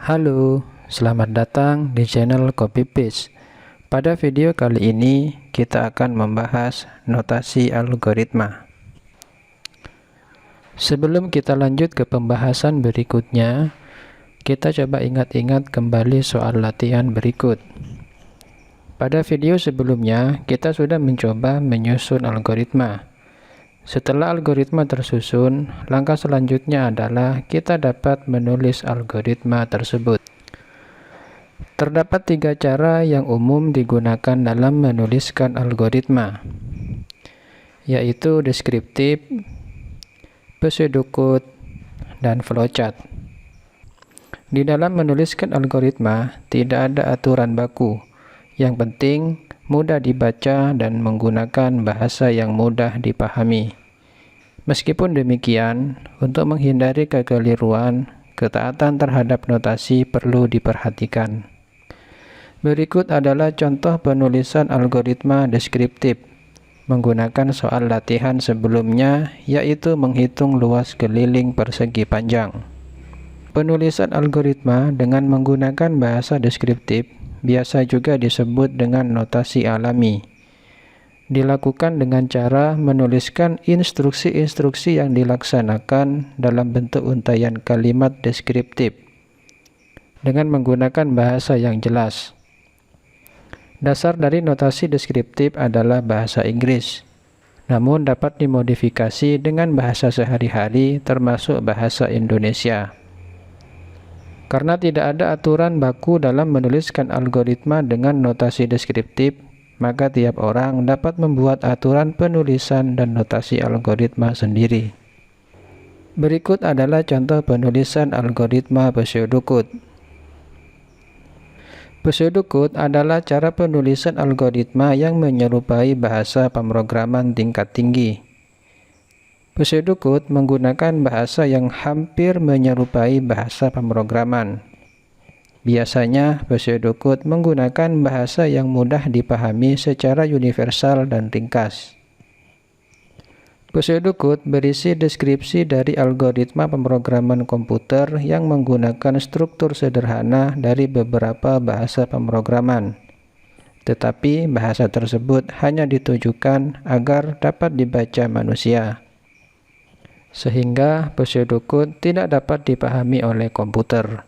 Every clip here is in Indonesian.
Halo, selamat datang di channel CopyPaste. Pada video kali ini kita akan membahas notasi algoritma. Sebelum kita lanjut ke pembahasan berikutnya, kita coba ingat-ingat kembali soal latihan berikut. Pada video sebelumnya, kita sudah mencoba menyusun algoritma. Setelah algoritma tersusun, langkah selanjutnya adalah kita dapat menulis algoritma tersebut. Terdapat 3 cara yang umum digunakan dalam menuliskan algoritma, yaitu deskriptif, pseudocode, dan flowchart. Di dalam menuliskan algoritma, tidak ada aturan baku. Yang penting, mudah dibaca dan menggunakan bahasa yang mudah dipahami. Meskipun demikian, untuk menghindari kekeliruan, ketaatan terhadap notasi perlu diperhatikan. Berikut adalah contoh penulisan algoritma deskriptif menggunakan soal latihan sebelumnya, yaitu menghitung luas keliling persegi panjang. Penulisan algoritma dengan menggunakan bahasa deskriptif biasa juga disebut dengan notasi alami. Dilakukan dengan cara menuliskan instruksi-instruksi yang dilaksanakan dalam bentuk untaian kalimat deskriptif dengan menggunakan bahasa yang jelas. Dasar dari notasi deskriptif adalah bahasa Inggris, namun dapat dimodifikasi dengan bahasa sehari-hari termasuk bahasa Indonesia. Karena tidak ada aturan baku dalam menuliskan algoritma dengan notasi deskriptif, maka tiap orang dapat membuat aturan penulisan dan notasi algoritma sendiri. Berikut adalah contoh penulisan algoritma pseudocode. Pseudocode adalah cara penulisan algoritma yang menyerupai bahasa pemrograman tingkat tinggi. Pseudocode menggunakan bahasa yang hampir menyerupai bahasa pemrograman. Biasanya, pseudocode menggunakan bahasa yang mudah dipahami secara universal dan ringkas. Pseudocode berisi deskripsi dari algoritma pemrograman komputer yang menggunakan struktur sederhana dari beberapa bahasa pemrograman. Tetapi bahasa tersebut hanya ditujukan agar dapat dibaca manusia, sehingga pseudocode tidak dapat dipahami oleh komputer.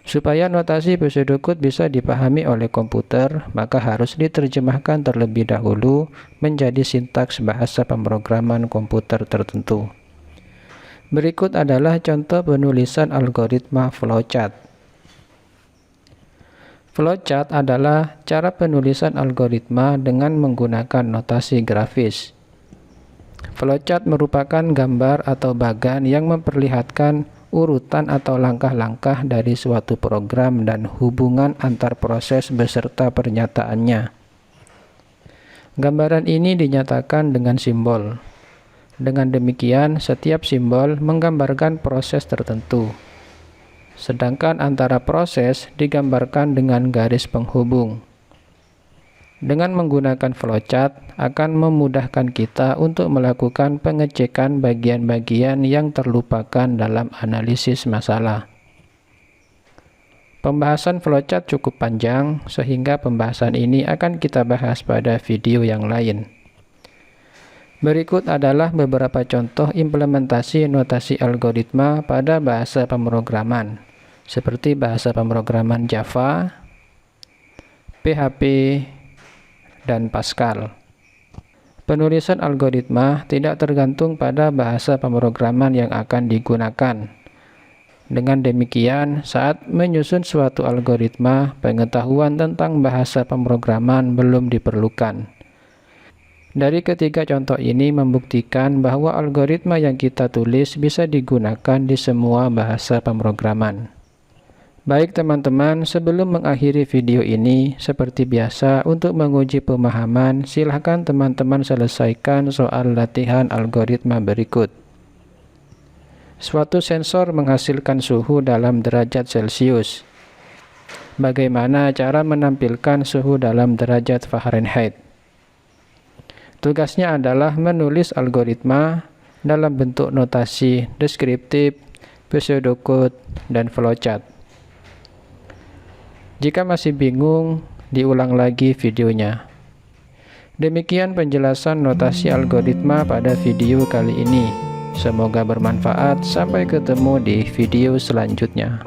Supaya notasi pseudocode bisa dipahami oleh komputer, maka harus diterjemahkan terlebih dahulu menjadi sintaks bahasa pemrograman komputer tertentu. Berikut adalah contoh penulisan algoritma flowchart. Flowchart adalah cara penulisan algoritma dengan menggunakan notasi grafis. Flowchart merupakan gambar atau bagan yang memperlihatkan urutan atau langkah-langkah dari suatu program dan hubungan antar proses beserta pernyataannya. Gambaran ini dinyatakan dengan simbol. Dengan demikian, setiap simbol menggambarkan proses tertentu, sedangkan antara proses digambarkan dengan garis penghubung. Dengan menggunakan flowchart akan memudahkan kita untuk melakukan pengecekan bagian-bagian yang terlupakan dalam analisis masalah. Pembahasan flowchart cukup panjang, sehingga pembahasan ini akan kita bahas pada video yang lain. Berikut adalah beberapa contoh implementasi notasi algoritma pada bahasa pemrograman, seperti bahasa pemrograman Java, PHP, dan Pascal. Penulisan algoritma tidak tergantung pada bahasa pemrograman yang akan digunakan. Dengan demikian, saat menyusun suatu algoritma, pengetahuan tentang bahasa pemrograman belum diperlukan. Dari ketiga contoh ini membuktikan bahwa algoritma yang kita tulis bisa digunakan di semua bahasa pemrograman. Baik teman-teman, sebelum mengakhiri video ini, seperti biasa untuk menguji pemahaman, silahkan teman-teman selesaikan soal latihan algoritma berikut. Suatu sensor menghasilkan suhu dalam derajat Celcius. Bagaimana cara menampilkan suhu dalam derajat Fahrenheit? Tugasnya adalah menulis algoritma dalam bentuk notasi deskriptif, pseudocode, dan flowchart. Jika masih bingung, diulang lagi videonya. Demikian penjelasan notasi algoritma pada video kali ini. Semoga bermanfaat. Sampai ketemu di video selanjutnya.